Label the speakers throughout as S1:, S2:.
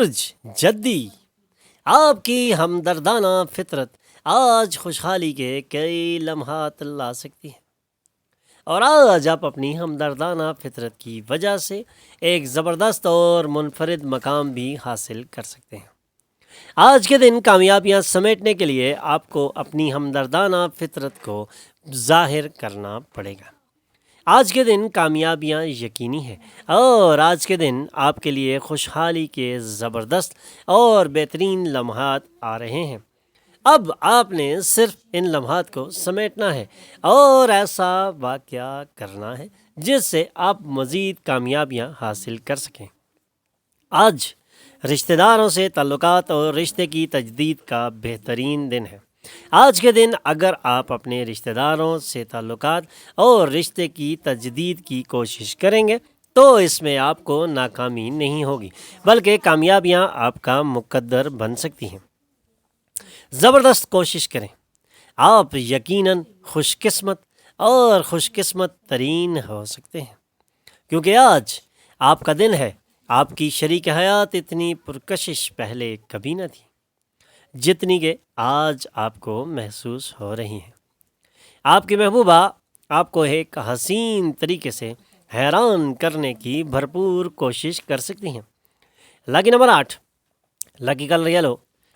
S1: برج جدی، آپ کی ہمدردانہ فطرت آج خوشحالی کے کئی لمحات لا سکتی ہے، اور آج آپ اپنی ہمدردانہ فطرت کی وجہ سے ایک زبردست اور منفرد مقام بھی حاصل کر سکتے ہیں۔ آج کے دن کامیابیاں سمیٹنے کے لیے آپ کو اپنی ہمدردانہ فطرت کو ظاہر کرنا پڑے گا۔ آج کے دن کامیابیاں یقینی ہیں، اور آج کے دن آپ کے لیے خوشحالی کے زبردست اور بہترین لمحات آ رہے ہیں۔ اب آپ نے صرف ان لمحات کو سمیٹنا ہے اور ایسا واقعہ کرنا ہے جس سے آپ مزید کامیابیاں حاصل کر سکیں۔ آج رشتہ داروں سے تعلقات اور رشتے کی تجدید کا بہترین دن ہے۔ آج کے دن اگر آپ اپنے رشتہ داروں سے تعلقات اور رشتے کی تجدید کی کوشش کریں گے تو اس میں آپ کو ناکامی نہیں ہوگی، بلکہ کامیابیاں آپ کا مقدر بن سکتی ہیں۔ زبردست کوشش کریں، آپ یقیناً خوش قسمت اور خوش قسمت ترین ہو سکتے ہیں، کیونکہ آج آپ کا دن ہے۔ آپ کی شریک حیات اتنی پرکشش پہلے کبھی نہ تھی جتنی کہ آج آپ کو محسوس ہو رہی ہیں۔ آپ کی محبوبہ آپ کو ایک حسین طریقے سے حیران کرنے کی بھرپور کوشش کر سکتی ہیں۔ Lucky number 8، lucky colour yellow,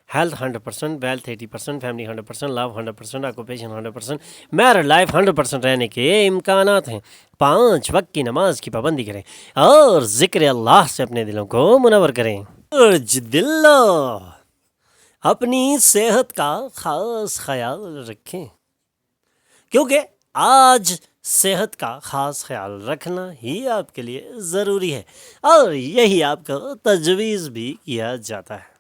S1: health 100%، wealth 80%، family 100%، love 100%، occupation 100%، married life 100% رہنے کے امکانات ہیں۔ 5 وقت کی نماز کی پابندی کریں اور ذکر اللہ سے اپنے دلوں کو منور کریں۔ برج دلو، اپنی صحت کا خاص خیال رکھیں، کیونکہ آج صحت کا خاص خیال رکھنا ہی آپ کے لیے ضروری ہے، اور یہی آپ کو تجویز بھی کیا جاتا ہے۔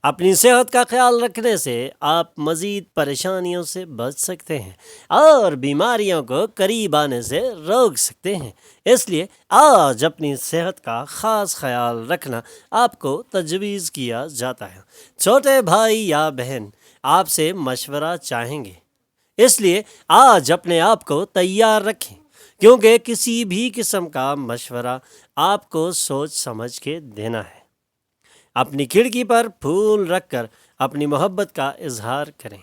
S1: اپنی صحت کا خیال رکھنے سے آپ مزید پریشانیوں سے بچ سکتے ہیں اور بیماریوں کو قریب آنے سے روک سکتے ہیں۔ اس لیے آج اپنی صحت کا خاص خیال رکھنا آپ کو تجویز کیا جاتا ہے۔ چھوٹے بھائی یا بہن آپ سے مشورہ چاہیں گے، اس لیے آج اپنے آپ کو تیار رکھیں، کیونکہ کسی بھی قسم کا مشورہ آپ کو سوچ سمجھ کے دینا ہے۔ اپنی کھڑکی پر پھول رکھ کر اپنی محبت کا اظہار کریں۔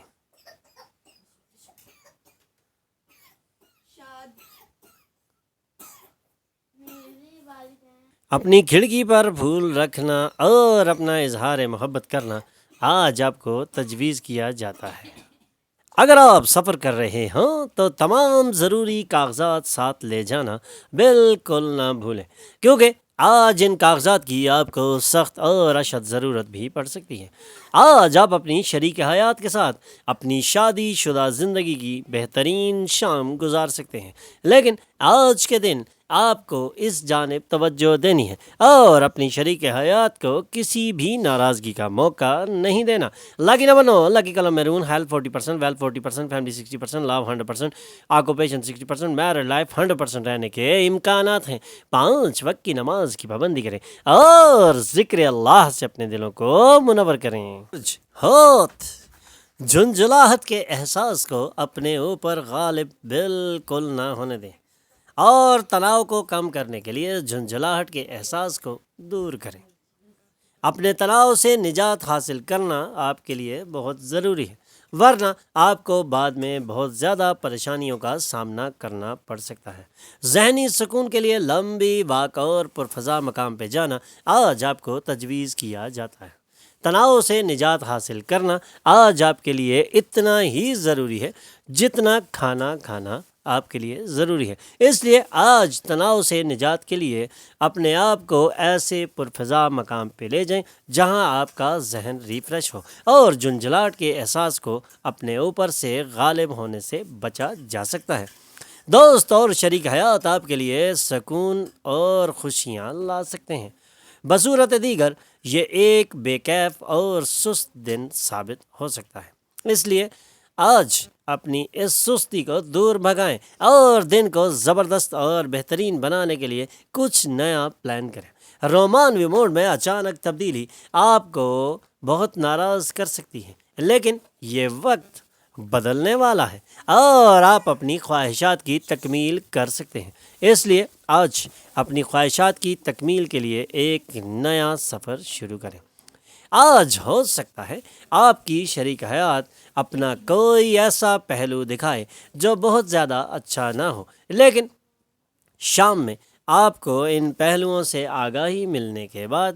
S1: اپنی کھڑکی پر پھول رکھنا اور اپنا اظہار محبت کرنا آج آپ کو تجویز کیا جاتا ہے۔ اگر آپ سفر کر رہے ہوں تو تمام ضروری کاغذات ساتھ لے جانا بالکل نہ بھولیں، کیونکہ آج ان کاغذات کی آپ کو سخت اور اشد ضرورت بھی پڑ سکتی ہے۔ آج آپ اپنی شریک حیات کے ساتھ اپنی شادی شدہ زندگی کی بہترین شام گزار سکتے ہیں، لیکن آج کے دن آپ کو اس جانب توجہ دینی ہے اور اپنی شریک حیات کو کسی بھی ناراضگی کا موقع نہیں دینا۔ Lucky number 9، lucky colour maroon, health 40%، wealth 40%، family 60%، love 100%، occupation 60%، married life 100% رہنے کے امکانات ہیں۔ 5 وقت کی نماز کی پابندی کریں اور ذکر اللہ سے اپنے دلوں کو منور کریں۔ ہوت، جھنجھلاہٹ کے احساس کو اپنے اوپر غالب بالکل نہ ہونے دیں، اور تناؤ کو کم کرنے کے لیے جھنجھلاہٹ کے احساس کو دور کریں۔ اپنے تناؤ سے نجات حاصل کرنا آپ کے لیے بہت ضروری ہے، ورنہ آپ کو بعد میں بہت زیادہ پریشانیوں کا سامنا کرنا پڑ سکتا ہے۔ ذہنی سکون کے لیے لمبی واک اور پرفضا مقام پہ جانا آج آپ کو تجویز کیا جاتا ہے۔ تناؤ سے نجات حاصل کرنا آج آپ کے لیے اتنا ہی ضروری ہے جتنا کھانا کھانا آپ کے لیے ضروری ہے۔ اس لیے آج تناؤ سے نجات کے لیے اپنے آپ کو ایسے پرفضا مقام پہ لے جائیں جہاں آپ کا ذہن ریفریش ہو اور جھنجھلاہٹ کے احساس کو اپنے اوپر سے غالب ہونے سے بچا جا سکتا ہے۔ دوست اور شریک حیات آپ کے لیے سکون اور خوشیاں لا سکتے ہیں۔ بصورت دیگر یہ ایک بے کیف اور سست دن ثابت ہو سکتا ہے، اس لیے آج اپنی اس سستی کو دور بھگائیں اور دن کو زبردست اور بہترین بنانے کے لیے کچھ نیا پلان کریں۔ رومانوی موڈ میں اچانک تبدیلی آپ کو بہت ناراض کر سکتی ہے، لیکن یہ وقت بدلنے والا ہے اور آپ اپنی خواہشات کی تکمیل کر سکتے ہیں۔ اس لیے آج اپنی خواہشات کی تکمیل کے لیے ایک نیا سفر شروع کریں۔ آج ہو سکتا ہے آپ کی شریک حیات اپنا کوئی ایسا پہلو دکھائے جو بہت زیادہ اچھا نہ ہو، لیکن شام میں آپ کو ان پہلوؤں سے آگاہی ملنے کے بعد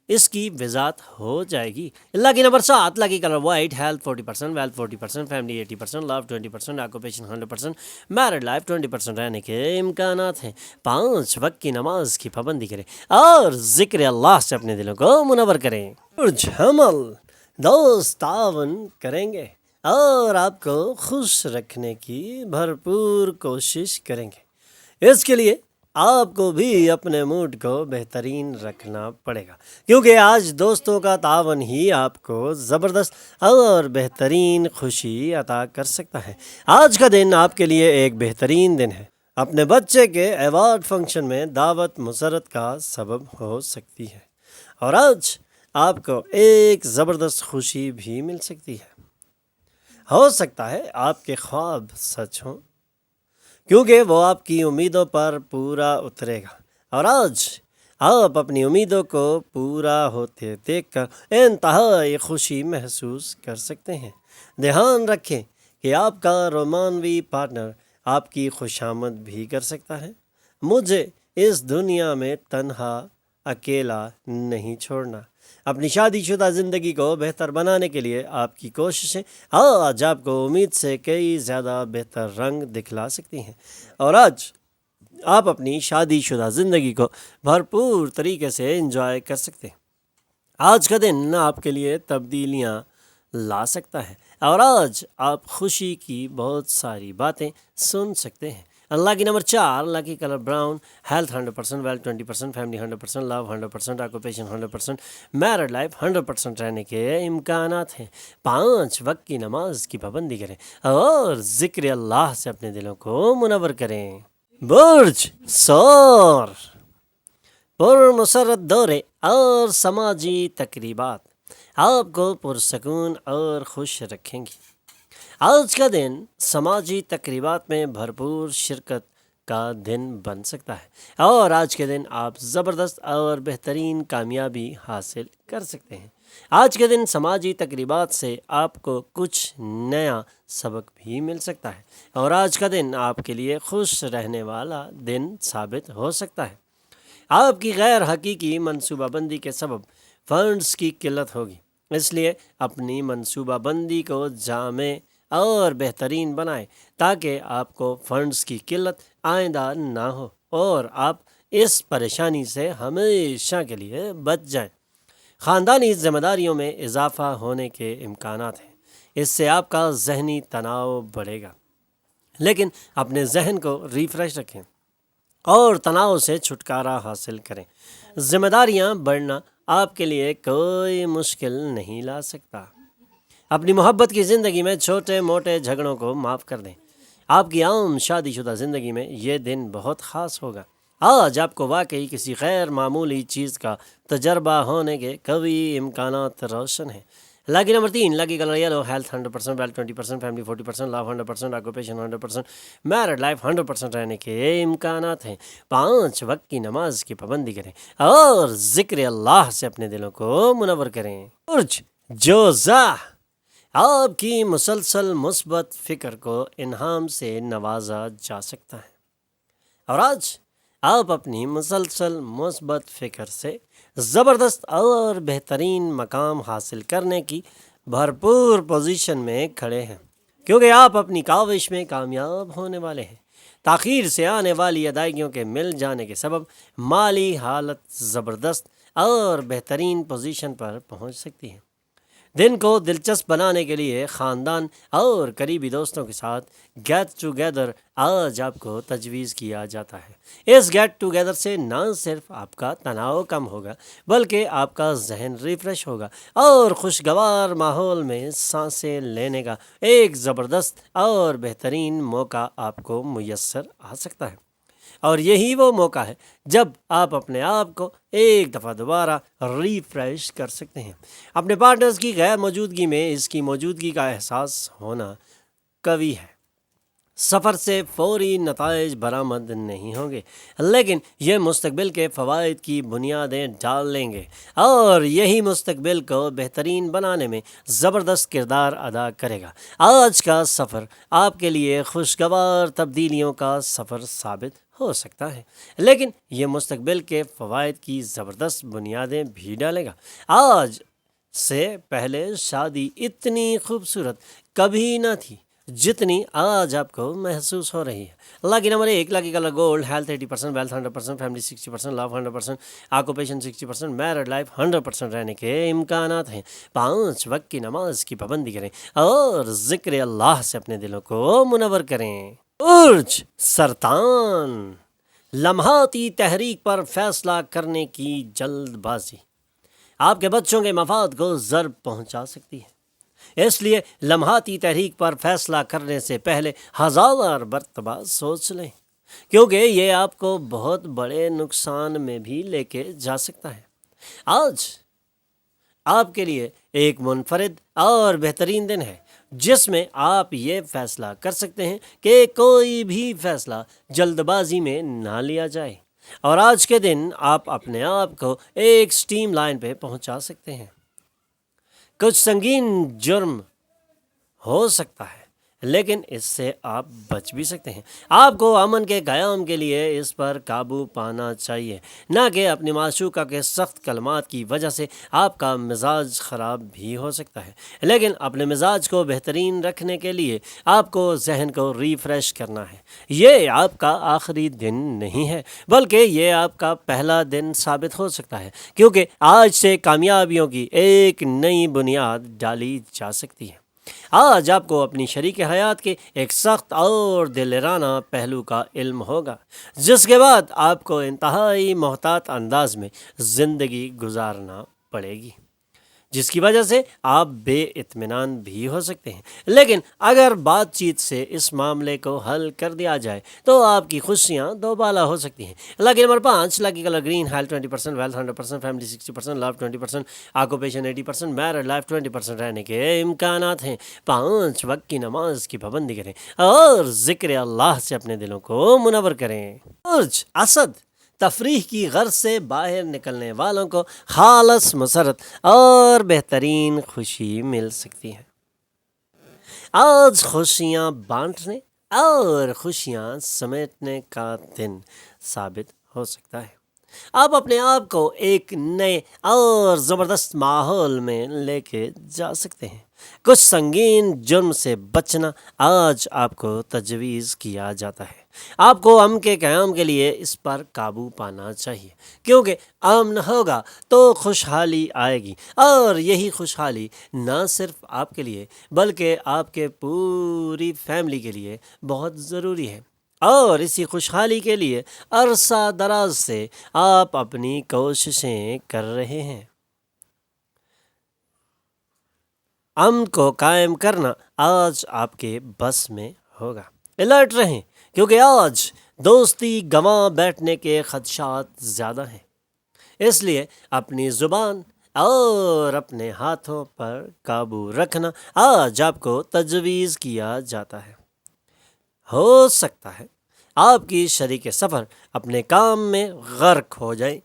S1: اس کی وضاحت ہو جائے گی۔ Lucky number 7، lucky colour white, health 40%، wealth 40%، family 80%، love 20%، occupation 100%، married life 20% رہنے کے امکانات ہیں۔ 5 وقت کی نماز کی پابندی کریں اور ذکر اللہ سے اپنے دلوں کو منور کریں۔ برج حمل، دوست تعاون کریں گے اور آپ کو خوش رکھنے کی بھرپور کوشش کریں گے۔ اس کے لیے آپ کو بھی اپنے موڈ کو بہترین رکھنا پڑے گا، کیونکہ آج دوستوں کا تعاون ہی آپ کو زبردست اور بہترین خوشی عطا کر سکتا ہے۔ آج کا دن آپ کے لیے ایک بہترین دن ہے۔ اپنے بچے کے ایوارڈ فنکشن میں دعوت مسرت کا سبب ہو سکتی ہے، اور آج آپ کو ایک زبردست خوشی بھی مل سکتی ہے۔ ہو سکتا ہے آپ کے خواب سچ ہوں، کیونکہ وہ آپ کی امیدوں پر پورا اترے گا، اور آج آپ اپنی امیدوں کو پورا ہوتے دیکھ کر انتہائی خوشی محسوس کر سکتے ہیں۔ دھیان رکھیں کہ آپ کا رومانوی پارٹنر آپ کی خوشامد بھی کر سکتا ہے۔ مجھے اس دنیا میں تنہا اکیلا نہیں چھوڑنا۔ اپنی شادی شدہ زندگی کو بہتر بنانے کے لیے آپ کی کوششیں آج آپ کو امید سے کئی زیادہ بہتر رنگ دکھلا سکتی ہیں، اور آج آپ اپنی شادی شدہ زندگی کو بھرپور طریقے سے انجوائے کر سکتے ہیں۔ آج کا دن آپ کے لیے تبدیلیاں لا سکتا ہے، اور آج آپ خوشی کی بہت ساری باتیں سن سکتے ہیں۔ اللہ کی نمبر 4، اللہ کی colour brown, health 100%، wealth 20%، family 100%، love 100%، occupation 100%، married life 100% رہنے کے امکانات ہیں۔ 5 وقت کی نماز کی پابندی کریں اور ذکر اللہ سے اپنے دلوں کو منور کریں۔ برج ثور، پرمسرت دورے اور سماجی تقریبات آپ کو پرسکون اور خوش رکھیں گی۔ آج کا دن سماجی تقریبات میں بھرپور شرکت کا دن بن سکتا ہے، اور آج کے دن آپ زبردست اور بہترین کامیابی حاصل کر سکتے ہیں۔ آج کے دن سماجی تقریبات سے آپ کو کچھ نیا سبق بھی مل سکتا ہے، اور آج کا دن آپ کے لیے خوش رہنے والا دن ثابت ہو سکتا ہے۔ آپ کی غیر حقیقی منصوبہ بندی کے سبب فنڈز کی قلت ہوگی، اس لیے اپنی منصوبہ بندی کو جامع اور بہترین بنائیں تاکہ آپ کو فنڈز کی قلت آئندہ نہ ہو اور آپ اس پریشانی سے ہمیشہ کے لیے بچ جائیں۔ خاندانی ذمہ داریوں میں اضافہ ہونے کے امکانات ہیں، اس سے آپ کا ذہنی تناؤ بڑھے گا، لیکن اپنے ذہن کو ریفریش رکھیں اور تناؤ سے چھٹکارا حاصل کریں۔ ذمہ داریاں بڑھنا آپ کے لیے کوئی مشکل نہیں لا سکتا۔ اپنی محبت کی زندگی میں چھوٹے موٹے جھگڑوں کو معاف کر دیں۔ آپ کی عام شادی شدہ زندگی میں یہ دن بہت خاص ہوگا۔ آج آپ کو واقعی کسی غیر معمولی چیز کا تجربہ ہونے کے قوی امکانات روشن ہیں۔ Lucky number 3، lucky colour yellow, health 100%، wealth 20%، family 40%، love 100%، occupation 100%، married life 100% رہنے کے امکانات ہیں۔ 5 وقت کی نماز کی پابندی کریں اور ذکر اللہ سے اپنے دلوں کو منور کریں۔ برج جوزا، آپ کی مسلسل مثبت فکر کو انعام سے نوازا جا سکتا ہے، اور آج آپ اپنی مسلسل مثبت فکر سے زبردست اور بہترین مقام حاصل کرنے کی بھرپور پوزیشن میں کھڑے ہیں، کیونکہ آپ اپنی کاوش میں کامیاب ہونے والے ہیں۔ تاخیر سے آنے والی ادائیگیوں کے مل جانے کے سبب مالی حالت زبردست اور بہترین پوزیشن پر پہنچ سکتی ہے۔ دن کو دلچسپ بنانے کے لیے خاندان اور قریبی دوستوں کے ساتھ گیٹ ٹوگیدر آج آپ کو تجویز کیا جاتا ہے۔ اس گیٹ ٹوگیدر سے نہ صرف آپ کا تناؤ کم ہوگا بلکہ آپ کا ذہن ریفریش ہوگا اور خوشگوار ماحول میں سانسیں لینے کا ایک زبردست اور بہترین موقع آپ کو میسر آ سکتا ہے، اور یہی وہ موقع ہے جب آپ اپنے آپ کو ایک دفعہ دوبارہ ریفریش کر سکتے ہیں۔ اپنے پارٹنرز کی غیر موجودگی میں اس کی موجودگی کا احساس ہونا قوی ہے۔ سفر سے فوری نتائج برآمد نہیں ہوں گے، لیکن یہ مستقبل کے فوائد کی بنیادیں ڈال لیں گے، اور یہی مستقبل کو بہترین بنانے میں زبردست کردار ادا کرے گا۔ آج کا سفر آپ کے لیے خوشگوار تبدیلیوں کا سفر ثابت ہو سکتا ہے، لیکن یہ مستقبل کے فوائد کی زبردست بنیادیں بھی ڈالے گا۔ آج سے پہلے شادی اتنی خوبصورت کبھی نہ تھی جتنی آج آپ کو محسوس ہو رہی ہے۔ Lucky number 1، lucky colour gold, health 80%، wealth 100%، family 60%، love 100%، occupation 60%، married life 100% رہنے کے امکانات ہیں۔ 5 وقت کی نماز کی پابندی کریں اور ذکر اللہ سے اپنے دلوں کو منور کریں۔ برج سرطان، لمحاتی تحریک پر فیصلہ کرنے کی جلد بازی آپ کے بچوں کے مفاد کو ضرر پہنچا سکتی ہے، اس لیے لمحاتی تحریک پر فیصلہ کرنے سے پہلے 1000 مرتبہ سوچ لیں، کیونکہ یہ آپ کو بہت بڑے نقصان میں بھی لے کے جا سکتا ہے۔ آج آپ کے لیے ایک منفرد اور بہترین دن ہے جس میں آپ یہ فیصلہ کر سکتے ہیں کہ کوئی بھی فیصلہ جلد بازی میں نہ لیا جائے، اور آج کے دن آپ اپنے آپ کو ایک سٹیم لائن پہ پہنچا سکتے ہیں۔ کچھ سنگین جرم ہو سکتا ہے، لیکن اس سے آپ بچ بھی سکتے ہیں۔ آپ کو امن کے قیام کے لیے اس پر قابو پانا چاہیے، نہ کہ اپنی معشوقہ کے سخت کلمات کی وجہ سے آپ کا مزاج خراب بھی ہو سکتا ہے، لیکن اپنے مزاج کو بہترین رکھنے کے لیے آپ کو ذہن کو ریفریش کرنا ہے۔ یہ آپ کا آخری دن نہیں ہے، بلکہ یہ آپ کا پہلا دن ثابت ہو سکتا ہے، کیونکہ آج سے کامیابیوں کی ایک نئی بنیاد ڈالی جا سکتی ہے۔ آج آپ کو اپنی شریک حیات کے ایک سخت اور دلرانہ پہلو کا علم ہوگا، جس کے بعد آپ کو انتہائی محتاط انداز میں زندگی گزارنا پڑے گی، جس کی وجہ سے آپ بے اطمینان بھی ہو سکتے ہیں، لیکن اگر بات چیت سے اس معاملے کو حل کر دیا جائے تو آپ کی خوشیاں دوبالا ہو سکتی ہیں۔ Lucky number 5، lucky colour green, health 20%، wealth 100%، family 60%، love 20%، occupation 80%، married life 20% رہنے کے امکانات ہیں۔ 5 وقت کی نماز کی پابندی کریں اور ذکر اللہ سے اپنے دلوں کو منور کریں۔ برج اسد، تفریح کی غرض سے باہر نکلنے والوں کو خالص مسرت اور بہترین خوشی مل سکتی ہے۔ آج خوشیاں بانٹنے اور خوشیاں سمیٹنے کا دن ثابت ہو سکتا ہے۔ آپ اپنے آپ کو ایک نئے اور زبردست ماحول میں لے کے جا سکتے ہیں۔ کچھ سنگین جرم سے بچنا آج آپ کو تجویز کیا جاتا ہے۔ آپ کو امن کے قیام کے لیے اس پر قابو پانا چاہیے، کیونکہ امن ہوگا تو خوشحالی آئے گی، اور یہی خوشحالی نہ صرف آپ کے لیے بلکہ آپ کے پوری فیملی کے لیے بہت ضروری ہے، اور اسی خوشحالی کے لیے عرصہ دراز سے آپ اپنی کوششیں کر رہے ہیں۔ امن کو قائم کرنا آج آپ کے بس میں ہوگا۔ الرٹ رہیں، کیونکہ آج دوستی گنوا بیٹھنے کے خدشات زیادہ ہیں، اس لیے اپنی زبان اور اپنے ہاتھوں پر قابو رکھنا آج آپ کو تجویز کیا جاتا ہے۔ ہو سکتا ہے آپ کی شریک سفر اپنے کام میں غرق ہو جائے،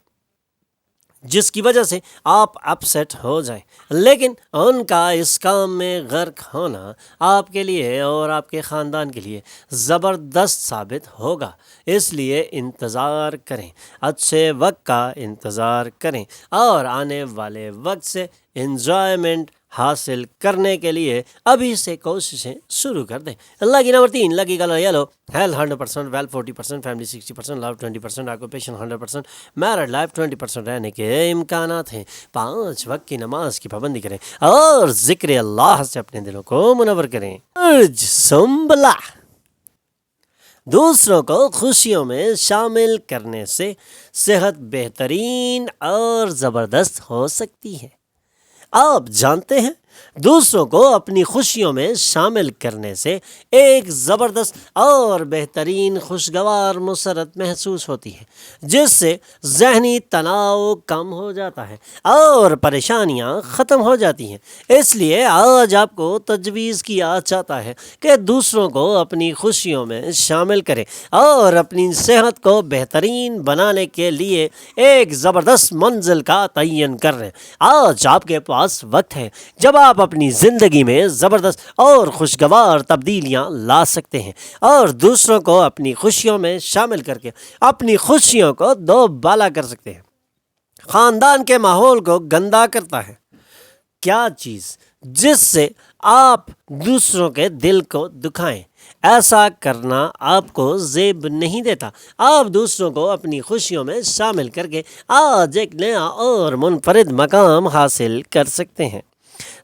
S1: جس کی وجہ سے آپ اپسیٹ ہو جائیں، لیکن ان کا اس کام میں غرق ہونا آپ کے لیے اور آپ کے خاندان کے لیے زبردست ثابت ہوگا، اس لیے انتظار کریں، اچھے وقت کا انتظار کریں، اور آنے والے وقت سے انجوائمنٹ حاصل کرنے کے لیے ابھی سے کوششیں شروع کر دیں۔ Lucky number 3، lucky colour yellow, health 100%، wealth 40%، family 60%، love 20%، occupation 100%، married life 20% رہنے کے امکانات ہیں۔ 5 وقت کی نماز کی پابندی کریں اور ذکر اللہ سے اپنے دلوں کو منور کریں۔ برج سنبلہ، دوسروں کو خوشیوں میں شامل کرنے سے صحت بہترین اور زبردست ہو سکتی ہے۔ آپ جانتے ہیں دوسروں کو اپنی خوشیوں میں شامل کرنے سے ایک زبردست اور بہترین خوشگوار مسرت محسوس ہوتی ہے، جس سے ذہنی تناؤ کم ہو جاتا ہے اور پریشانیاں ختم ہو جاتی ہیں۔ اس لیے آج آپ کو تجویز کیا جاتا ہے کہ دوسروں کو اپنی خوشیوں میں شامل کریں اور اپنی صحت کو بہترین بنانے کے لیے ایک زبردست منزل کا تعین کر رہے ہیں۔ آج آپ کے پاس وقت ہے جب آپ اپنی زندگی میں زبردست اور خوشگوار تبدیلیاں لا سکتے ہیں اور دوسروں کو اپنی خوشیوں میں شامل کر کے اپنی خوشیوں کو دو بالا کر سکتے ہیں۔ خاندان کے ماحول کو گندا کرتا ہے کیا چیز جس سے آپ دوسروں کے دل کو دکھائیں؟ ایسا کرنا آپ کو زیب نہیں دیتا۔ آپ دوسروں کو اپنی خوشیوں میں شامل کر کے آج ایک نیا اور منفرد مقام حاصل کر سکتے ہیں۔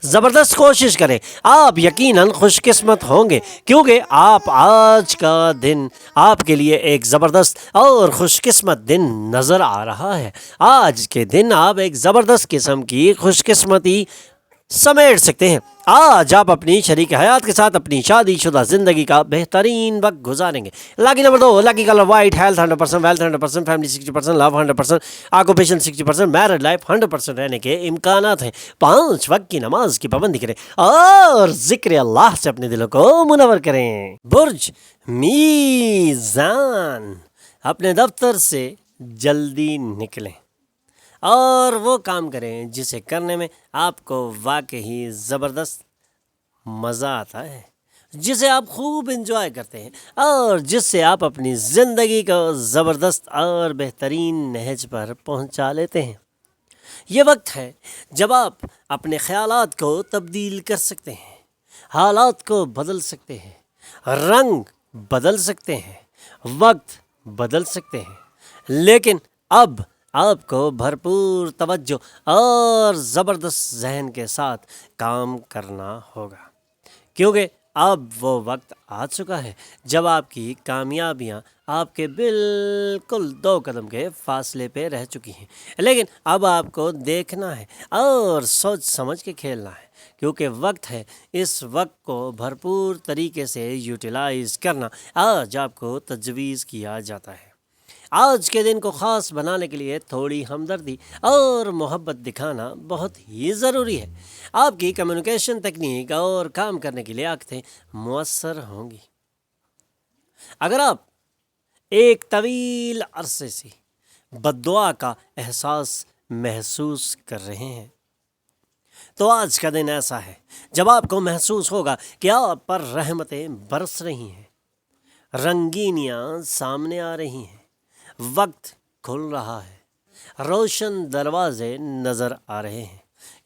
S1: زبردست کوشش کریں، آپ یقیناً خوش قسمت ہوں گے کیونکہ آج کا دن آپ کے لیے ایک زبردست اور خوش قسمت دن نظر آ رہا ہے۔ آج کے دن آپ ایک زبردست قسم کی خوش قسمتی سمیٹ سکتے ہیں۔ آج آپ اپنی شریک حیات کے ساتھ اپنی شادی شدہ زندگی کا بہترین وقت گزاریں گے۔ Lucky number 2، lucky colour white, health 100%، wealth 100%، family 60%، love 100%، occupation 60%، married life 100% رہنے کے امکانات ہیں۔ 5 وقت کی نماز کی پابندی کریں اور ذکر اللہ سے اپنے دلوں کو منور کریں۔ برج میزان، اپنے دفتر سے جلدی نکلیں اور وہ کام کریں جسے کرنے میں آپ کو واقعی زبردست مزہ آتا ہے، جسے آپ خوب انجوائے کرتے ہیں اور جس سے آپ اپنی زندگی کو زبردست اور بہترین نہج پر پہنچا لیتے ہیں۔ یہ وقت ہے جب آپ اپنے خیالات کو تبدیل کر سکتے ہیں، حالات کو بدل سکتے ہیں، رنگ بدل سکتے ہیں، وقت بدل سکتے ہیں، لیکن اب آپ کو بھرپور توجہ اور زبردست ذہن کے ساتھ کام کرنا ہوگا، کیونکہ اب وہ وقت آ چکا ہے جب آپ کی کامیابیاں آپ کے بالکل 2 قدم کے فاصلے پہ رہ چکی ہیں، لیکن اب آپ کو دیکھنا ہے اور سوچ سمجھ کے کھیلنا ہے، کیونکہ وقت ہے۔ اس وقت کو بھرپور طریقے سے یوٹیلائز کرنا آج آپ کو تجویز کیا جاتا ہے۔ آج کے دن کو خاص بنانے کے لیے تھوڑی ہمدردی اور محبت دکھانا بہت ہی ضروری ہے۔ آپ کی کمیونیکیشن تکنیک اور کام کرنے کی لیاقتیں مؤثر ہوں گی۔ اگر آپ ایک طویل عرصے سے بد دعا کا احساس محسوس کر رہے ہیں تو آج کا دن ایسا ہے جب آپ کو محسوس ہوگا کہ آپ پر رحمتیں برس رہی ہیں، رنگینیاں سامنے آ رہی ہیں، وقت کھل رہا ہے، روشن دروازے نظر آ رہے ہیں۔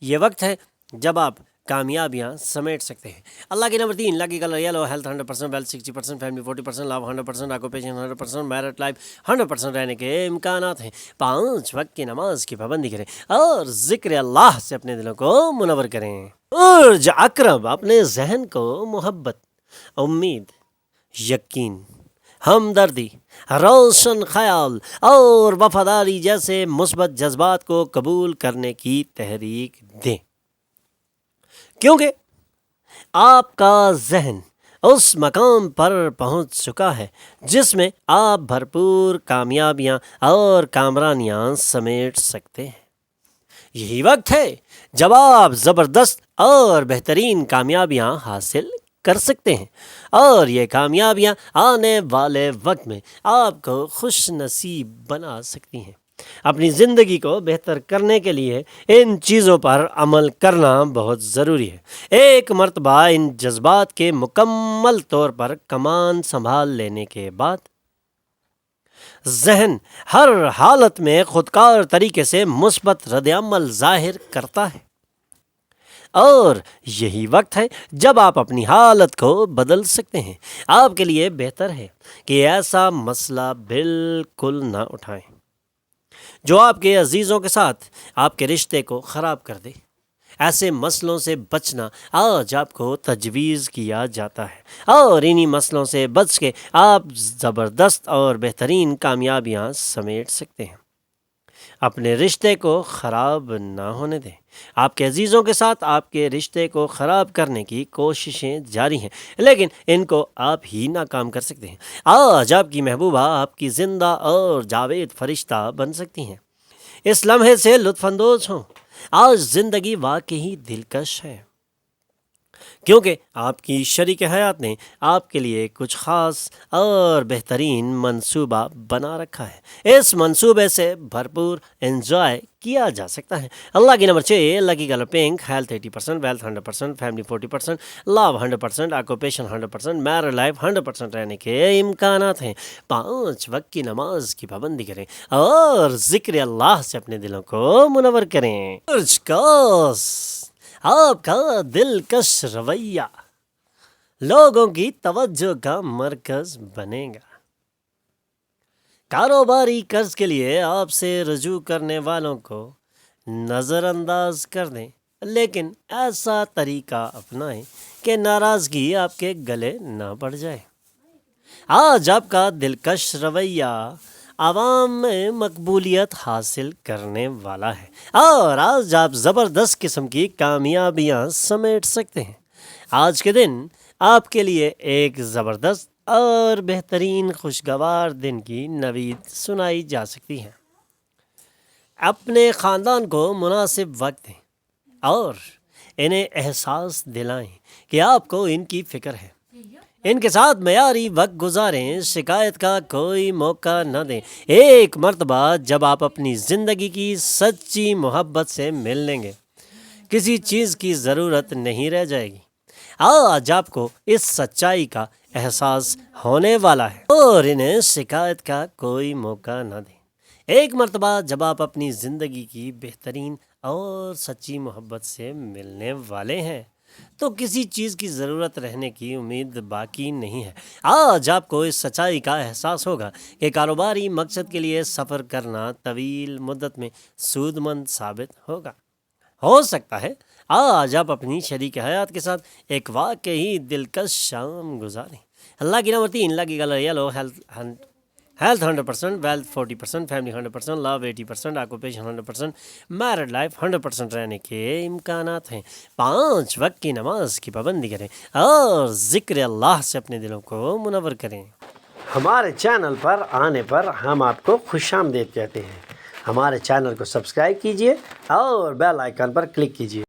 S1: یہ وقت ہے جب آپ کامیابیاں سمیٹ سکتے ہیں۔ اللہ کی number 3، lucky colour yellow, health 100%، wealth 60%، family 40%، love 100%، occupation 100%، married life 100% رہنے کے امکانات ہیں۔ 5 وقت کی نماز کی پابندی کریں اور ذکر اللہ سے اپنے دلوں کو منور کریں۔ برج عقرب، اپنے ذہن کو محبت، امید، یقین، ہمدردی، روشن خیال اور وفاداری جیسے مثبت جذبات کو قبول کرنے کی تحریک دیں، کیونکہ آپ کا ذہن اس مقام پر پہنچ چکا ہے جس میں آپ بھرپور کامیابیاں اور کامرانیاں سمیٹ سکتے ہیں۔ یہی وقت ہے جب آپ زبردست اور بہترین کامیابیاں حاصل کر سکتے ہیں اور یہ کامیابیاں آنے والے وقت میں آپ کو خوش نصیب بنا سکتی ہیں۔ اپنی زندگی کو بہتر کرنے کے لیے ان چیزوں پر عمل کرنا بہت ضروری ہے۔ ایک مرتبہ ان جذبات کے مکمل طور پر کمان سنبھال لینے کے بعد ذہن ہر حالت میں خودکار طریقے سے مثبت رد عمل ظاہر کرتا ہے، اور یہی وقت ہے جب آپ اپنی حالت کو بدل سکتے ہیں۔ آپ کے لیے بہتر ہے کہ ایسا مسئلہ بالکل نہ اٹھائیں جو آپ کے عزیزوں کے ساتھ آپ کے رشتے کو خراب کر دے۔ ایسے مسئلوں سے بچنا آج آپ کو تجویز کیا جاتا ہے، اور انہی مسئلوں سے بچ کے آپ زبردست اور بہترین کامیابیاں سمیٹ سکتے ہیں۔ اپنے رشتے کو خراب نہ ہونے دیں آپ کے عزیزوں کے ساتھ آپ کے رشتے کو خراب کرنے کی کوششیں جاری ہیں، لیکن ان کو آپ ہی ناکام کر سکتے ہیں۔ آج آپ کی محبوبہ آپ کی زندہ اور جاوید فرشتہ بن سکتی ہیں۔ اس لمحے سے لطف اندوز ہوں۔ آج زندگی واقعی دلکش ہے، کیونکہ آپ کی شریک حیات نے آپ کے لیے کچھ خاص اور بہترین منصوبہ بنا رکھا ہے۔ اس منصوبے سے بھرپور انجوائے کیا جا سکتا ہے۔ اللہ کی نمبر 6، اللہ کی colour pink, health 80%، wealth 100%، family 40%، love 100%، occupation 100%، married life 100% رہنے کے امکانات ہیں۔ 5 وقت کی نماز کی پابندی کریں اور ذکر اللہ سے اپنے دلوں کو منور کریں۔ آپ کا دلکش رویہ لوگوں کی توجہ کا مرکز بنے گا۔ کاروباری قرض کے لیے آپ سے رجوع کرنے والوں کو نظر انداز کر دیں، لیکن ایسا طریقہ اپنائیں کہ ناراضگی آپ کے گلے نہ پڑ جائے۔ آج آپ کا دلکش رویہ عوام میں مقبولیت حاصل کرنے والا ہے اور آج آپ زبردست قسم کی کامیابیاں سمیٹ سکتے ہیں۔ آج کے دن آپ کے لیے ایک زبردست اور بہترین خوشگوار دن کی نوید سنائی جا سکتی ہے۔ اپنے خاندان کو مناسب وقت دیں اور انہیں احساس دلائیں کہ آپ کو ان کی فکر ہے۔ ان کے ساتھ معیاری وقت گزاریں، شکایت کا کوئی موقع نہ دیں۔ ایک مرتبہ جب آپ اپنی زندگی کی سچی محبت سے مل لیں گے، کسی چیز کی ضرورت نہیں رہ جائے گی۔ آج آپ کو اس سچائی کا احساس ہونے والا ہے اور انہیں شکایت کا کوئی موقع نہ دیں۔ ایک مرتبہ جب آپ اپنی زندگی کی بہترین اور سچی محبت سے ملنے والے ہیں تو کسی چیز کی ضرورت رہنے کی امید باقی نہیں ہے۔ آج آپ کو اس سچائی کا احساس ہوگا کہ کاروباری مقصد کے لیے سفر کرنا طویل مدت میں سود مند ثابت ہوگا۔ ہو سکتا ہے آج آپ اپنی شریک حیات کے ساتھ ایک واقعی دلکش شام گزاریں۔ اللہ کی نمبر 3، اللہ کی colour yellow, health 100%، wealth 40%، family 100%، لو 80%، آکوپیشن 100%، میرڈ لائف 100% رہنے کے امکانات ہیں۔ 5 وقت کی نماز کی پابندی کریں اور ذکر اللہ سے اپنے دلوں کو منور کریں۔ ہمارے چینل پر آنے پر ہم آپ کو خوش آمدید کہتے ہیں۔ ہمارے چینل کو سبسکرائب کیجیے اور بیل آئیکن پر کلک کیجیے۔